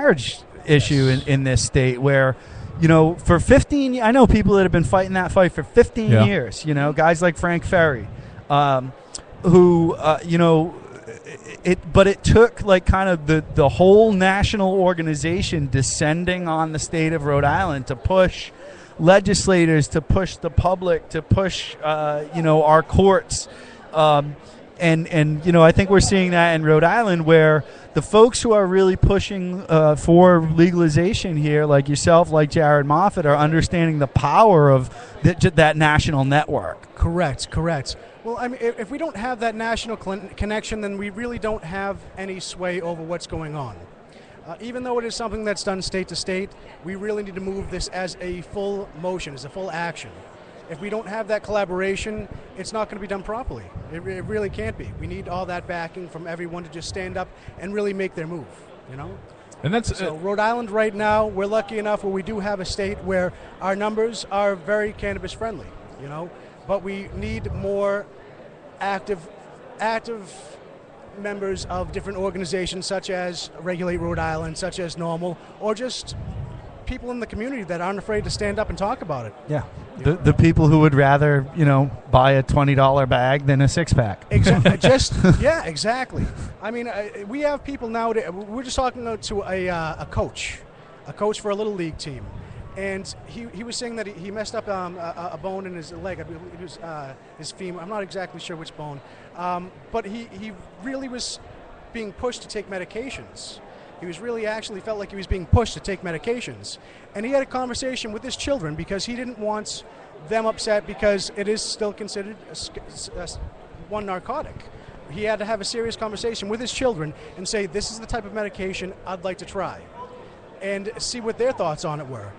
marriage issue in this state where, for 15 I know people that have been fighting that fight for 15 years, guys like Frank Ferry, who, but it took like kind of the whole national organization descending on the state of Rhode Island to push legislators, to push the public, to push, our courts. And I think we're seeing that in Rhode Island where the folks who are really pushing for legalization here, like yourself, like Jared Moffat, are understanding the power of that national network. Correct. Well, I mean, if we don't have that national connection, then we really don't have any sway over what's going on. Even though it is something that's done state to state, we really need to move this as a full motion, as a full action. If we don't have that collaboration, it's not going to be done properly. It really can't be. We need all that backing from everyone to just stand up and really make their move, And that's so Rhode Island right now, we're lucky enough where we do have a state where our numbers are very cannabis friendly, but we need more active members of different organizations such as Regulate Rhode Island, such as Normal, or just people in the community that aren't afraid to stand up and talk about it. Yeah. The people who would rather, buy a $20 bag than a six-pack. Exactly. Exactly. I mean, we have people now. We're just talking to a coach for a little league team, and he was saying that he messed up a bone in his leg. I believe it was his femur. I'm not exactly sure which bone, but he really was being pushed to take medications. He was really actually felt like he was being pushed to take medications. And he had a conversation with his children because he didn't want them upset because it is still considered one narcotic. He had to have a serious conversation with his children and say, this is the type of medication I'd like to try, and see what their thoughts on it were.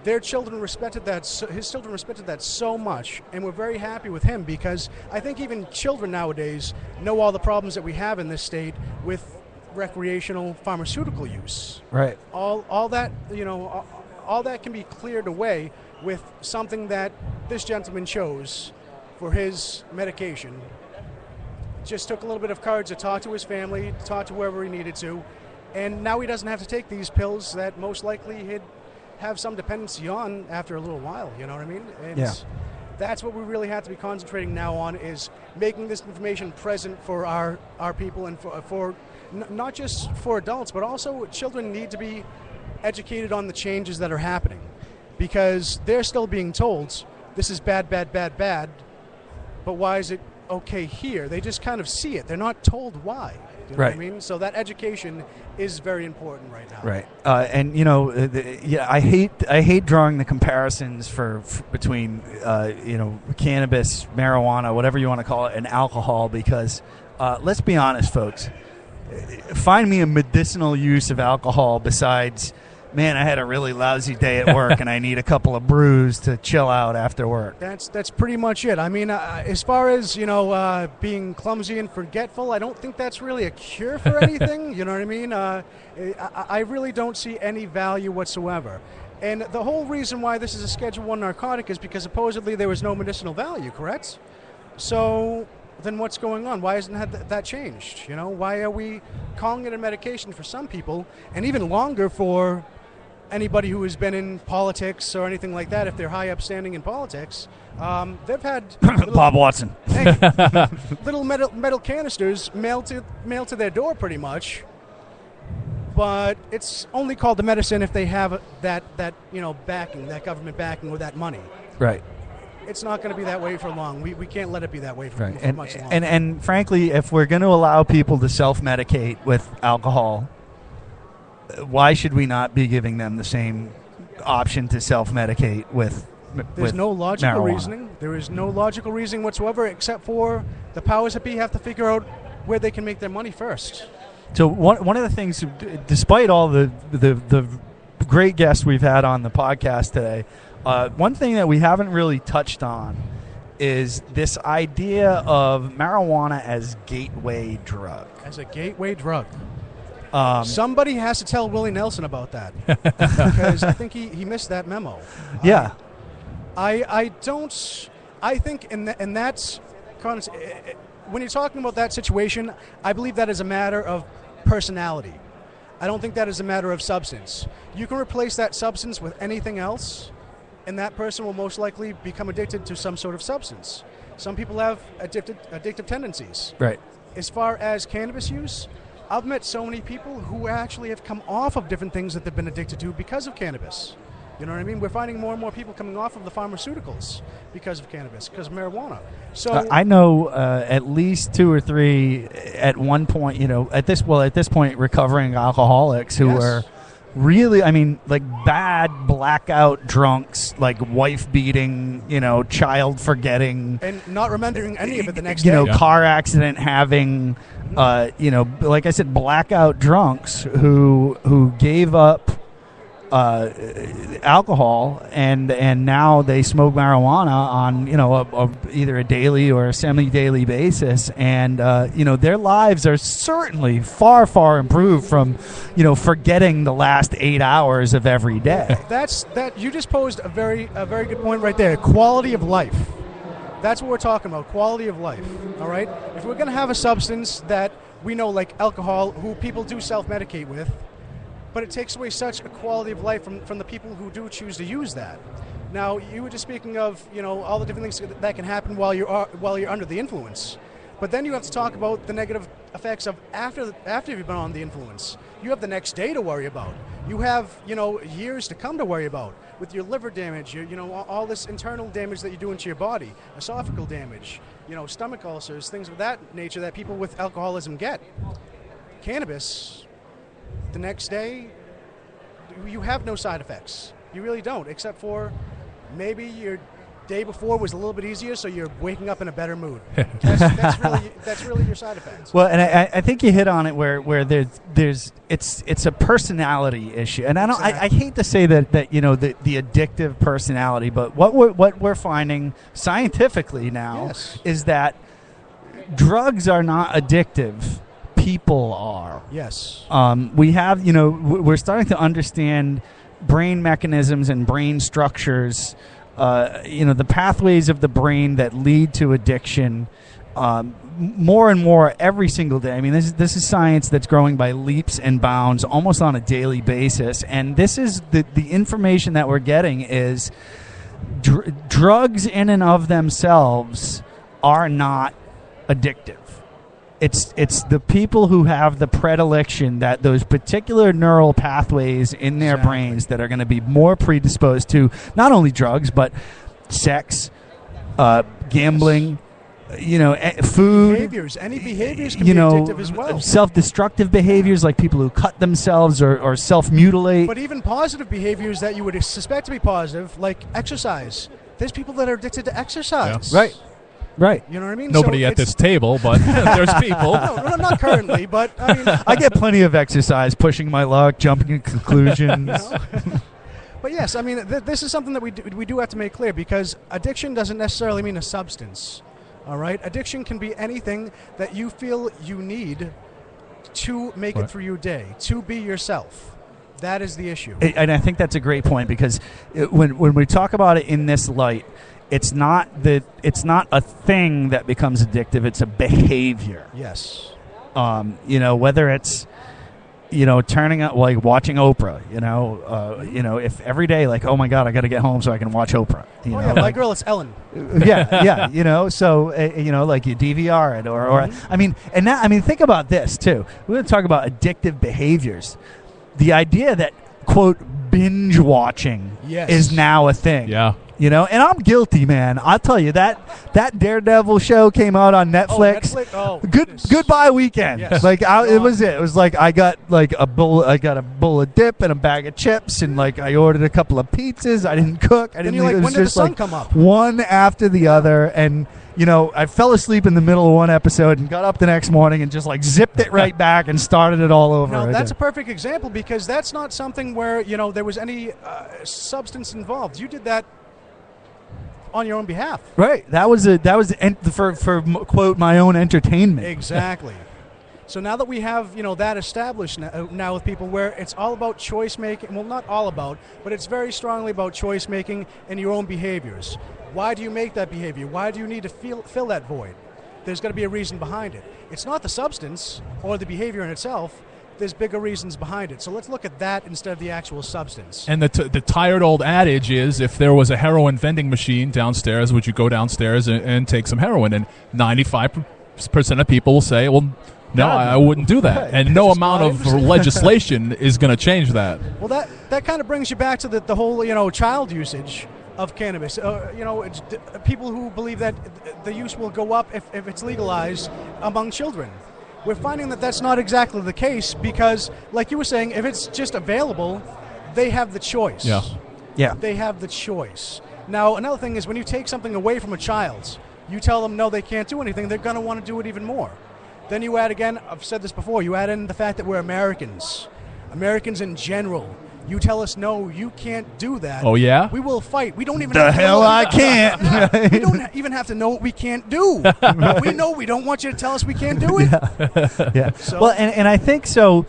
Their children respected that, his children respected that so much, and we're very happy with him because I think even children nowadays know all the problems that we have in this state with recreational pharmaceutical use. Right. All that, all that can be cleared away with something that this gentleman chose for his medication. Just took a little bit of courage to talk to his family, to talk to whoever he needed to, and now he doesn't have to take these pills that most likely he'd have some dependency on after a little while, you know what I mean? And that's what we really have to be concentrating now on, is making this information present for our people and for not just for adults, but also children need to be educated on the changes that are happening, because they're still being told this is bad, but why is it okay here? They just kind of see it. They're not told why. You know what I mean? So that education is very important right now. Right. And I hate drawing the comparisons between cannabis, marijuana, whatever you want to call it, and alcohol, because let's be honest, folks. Find me a medicinal use of alcohol besides, man, I had a really lousy day at work and I need a couple of brews to chill out after work. That's pretty much it. I mean, as far as, being clumsy and forgetful, I don't think that's really a cure for anything. You know what I mean? I really don't see any value whatsoever. And the whole reason why this is a Schedule 1 narcotic is because supposedly there was no medicinal value, correct? So then what's going on? Why hasn't that changed? Why are we calling it a medication for some people and even longer for anybody who has been in politics or anything like that? If they're high upstanding in politics, they've had Bob Watson, little metal canisters mailed to their door pretty much. But it's only called the medicine if they have that backing, that government backing, or that money. Right. It's not going to be that way for long. We can't let it be that way for much longer. And frankly, if we're going to allow people to self-medicate with alcohol, why should we not be giving them the same option to self-medicate with There's no logical marijuana? reasoning. There is no logical reasoning whatsoever, except for the powers that be have to figure out where they can make their money first. So one of the things, despite all the great guests we've had on the podcast today, one thing that we haven't really touched on is this idea of marijuana as gateway drug. As a gateway drug. Somebody has to tell Willie Nelson about that, because I think he missed that memo. Yeah. I think in that when you're talking about that situation, I believe that is a matter of personality. I don't think that is a matter of substance. You can replace that substance with anything else, and that person will most likely become addicted to some sort of substance. Some people have addictive tendencies. Right. As far as cannabis use, I've met so many people who actually have come off of different things that they've been addicted to because of cannabis. You know what I mean? We're finding more and more people coming off of the pharmaceuticals because of cannabis, because of marijuana. So I know at least 2 or 3 at one point, at this point, recovering alcoholics who are really, like bad blackout drunks, like wife beating, child forgetting, and not remembering any of it the next day. Car accident having, like I said, blackout drunks who gave up alcohol and now they smoke marijuana on either a daily or a semi-daily basis, and their lives are certainly far improved from forgetting the last 8 hours of every day. That you just posed a very good point right there. Quality of life. That's what we're talking about. Quality of life. All right. If we're going to have a substance that we know, like alcohol, who people do self-medicate with, but it takes away such a quality of life from the people who do choose to use that. Now, you were just speaking of all the different things that can happen while you're under the influence, but then you have to talk about the negative effects of after you've been on the influence. You have the next day to worry about. You have years to come to worry about with your liver damage, all this internal damage that you're doing to your body, esophageal damage, stomach ulcers, things of that nature that people with alcoholism get. Cannabis, the next day, you have no side effects. You really don't, except for maybe your day before was a little bit easier, so you're waking up in a better mood. That's really your side effects. Well, and I think you hit on it where it's a personality issue, and I hate to say that the addictive personality, but what we're finding scientifically now is that drugs are not addictive. People are. Yes. We have, we're starting to understand brain mechanisms and brain structures, the pathways of the brain that lead to addiction more and more every single day. I mean, this is science that's growing by leaps and bounds almost on a daily basis. And this is the information that we're getting is drugs in and of themselves are not addictive. It's the people who have the predilection that those particular neural pathways in their brains that are going to be more predisposed to not only drugs but sex, gambling, food. Any behaviors can be addictive as well. Self-destructive behaviors like people who cut themselves or self-mutilate. But even positive behaviors that you would suspect to be positive, like exercise. There's people that are addicted to exercise. Yeah. Right. You know what I mean? Nobody at this table, but there's people. No, not currently, but I mean, I get plenty of exercise, pushing my luck, jumping in conclusions. But yes, I mean, this is something that we do have to make clear, because addiction doesn't necessarily mean a substance. All right? Addiction can be anything that you feel you need to make it through your day, to be yourself. That is the issue. And I think that's a great point, because when we talk about it in this light, it's not a thing that becomes addictive. It's a behavior. Yes. Whether it's turning out, like watching Oprah. If every day, like, oh my God, I got to get home so I can watch Oprah. My girl, it's Ellen. Yeah. So like you DVR it or I mean, and now think about this too. We're going to talk about addictive behaviors. The idea that quote binge watching is now a thing. Yeah. And I'm guilty, man. I'll tell you that Daredevil show came out on Netflix. Goodbye weekend. Yes. It was it. It was like I got a bowl of dip and a bag of chips, and like I ordered a couple of pizzas. I didn't cook. I didn't. You're like, it was when did just the sun like come up? one after the other, and I fell asleep in the middle of one episode and got up the next morning and just like zipped it right back and started it all over. Now, that's again. a perfect example, because that's not something where there was any substance involved. You did that on your own behalf. Right. That was for quote my own entertainment. Exactly. So now that we have that established now with people, where it's all about choice making, well, not all about, but it's very strongly about choice making and your own behaviors. Why do you make that behavior? Why do you need to fill that void? There's got to be a reason behind it. It's not the substance or the behavior in itself. there's bigger reasons behind it. So let's look at that instead of the actual substance. And the tired old adage is, if there was a heroin vending machine downstairs, would you go downstairs and take some heroin? And 95% of people will say, well, no, I wouldn't do that. Right. And no amount of legislation is going to change that. Well, that kind of brings you back to the whole, child usage of cannabis. It's people who believe that the use will go up if it's legalized among children. We're finding that that's not exactly the case because, like you were saying, if it's just available, they have the choice. Yeah. They have the choice. Now, another thing is when you take something away from a child, you tell them, no, they can't do anything, they're going to want to do it even more. Then you add, again, I've said this before, you add in the fact that we're Americans in general. You tell us, no, you can't do that. Oh, yeah? We will fight. We don't even The have to hell know. I can't. Yeah. We don't even have to know what we can't do. We know we don't want you to tell us we can't do it. Yeah. So, Well, and I think so.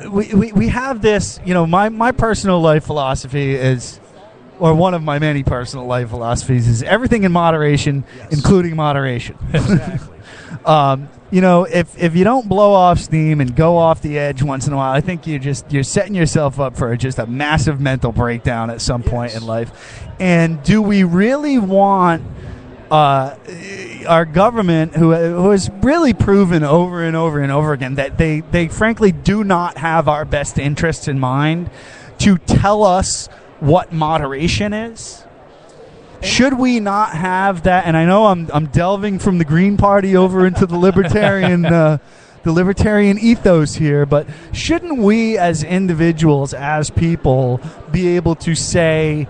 We have this, my personal life philosophy is, or one of my many personal life philosophies is everything in moderation, Yes. including moderation. exactly. If you don't blow off steam and go off the edge once in a while, I think you're setting yourself up for just a massive mental breakdown at some point in life. And do we really want our government, who has really proven over and over and over again that they frankly do not have our best interests in mind, to tell us what moderation is? Should we not have that? And I know I'm delving from the Green Party over into the libertarian ethos here, but shouldn't we as individuals, as people, be able to say,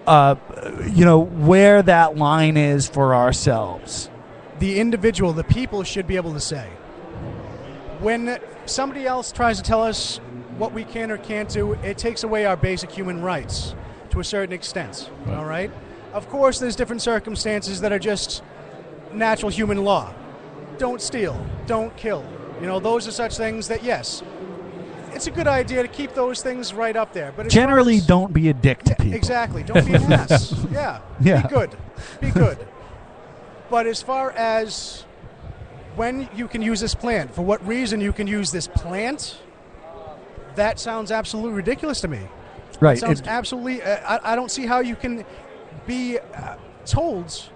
where that line is for ourselves? The individual, the people should be able to say. When somebody else tries to tell us what we can or can't do, it takes away our basic human rights to a certain extent, all right? Of course, there's different circumstances that are just natural human law. Don't steal, don't kill. Those are such things that, yes, it's a good idea to keep those things right up there. But generally, don't be a dick to people. Exactly, don't be an ass. Yeah, Yeah. Be good. But as far as when you can use this plant, for what reason you can use this plant, that sounds absolutely ridiculous to me. Right. It sounds absolutely... I don't see how you can be told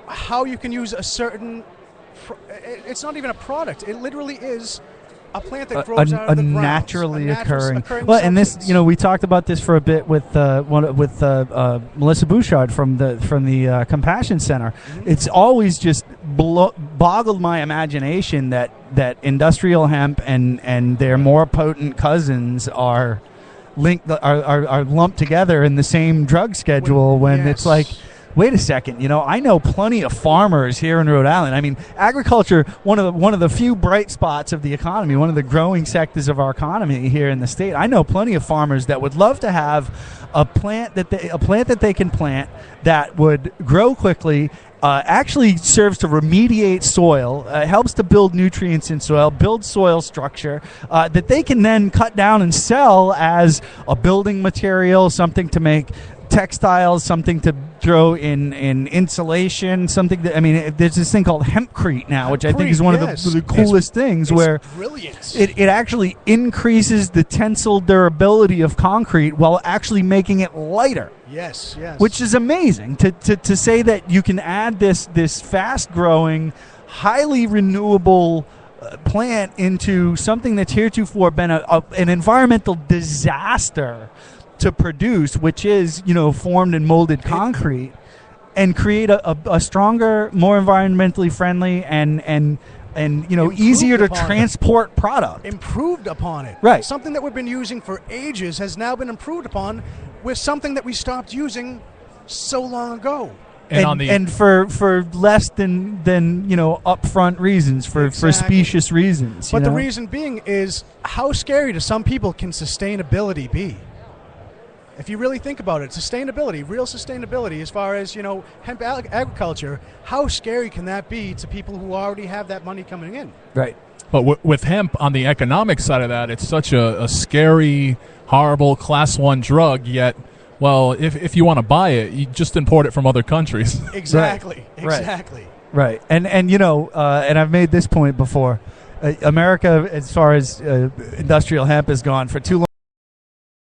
how you can use a certain... it's not even a product. It literally is a plant that grows out of the ground. Naturally occurring. Well, and this, substance. we talked about this for a bit with Melissa Bouchard from the Compassion Center. Mm-hmm. It's always just boggled my imagination that industrial hemp and their more potent cousins are lumped together in the same drug schedule when yes. it's like, wait a second, I know plenty of farmers here in Rhode Island. I mean, agriculture, one of the few bright spots of the economy, one of the growing sectors of our economy here in the state. I know plenty of farmers that would love to have a plant that they can plant that would grow quickly, actually serves to remediate soil, helps to build nutrients in soil, build soil structure, that they can then cut down and sell as a building material, something to make textiles, something to throw in insulation, something that, there's this thing called hempcrete now, which I think is one of the coolest things, where brilliant. It actually increases the tensile durability of concrete while actually making it lighter. Yes. Which is amazing to say that you can add this fast growing, highly renewable plant into something that's heretofore been an environmental disaster to produce, which is formed and molded concrete, and create a stronger, more environmentally friendly and easier to transport product. Improved upon it. Right. Something that we've been using for ages has now been improved upon with something that we stopped using so long ago. And for less than upfront reasons, for specious reasons. But the reason being is, how scary to some people can sustainability be? If you really think about it, real sustainability, as far as, hemp agriculture, how scary can that be to people who already have that money coming in? Right. But with hemp, on the economic side of that, it's such a scary, horrible Class 1 drug, yet, well, if you want to buy it, you just import it from other countries. Exactly. Right. And and I've made this point before. America, as far as industrial hemp is gone, for too long.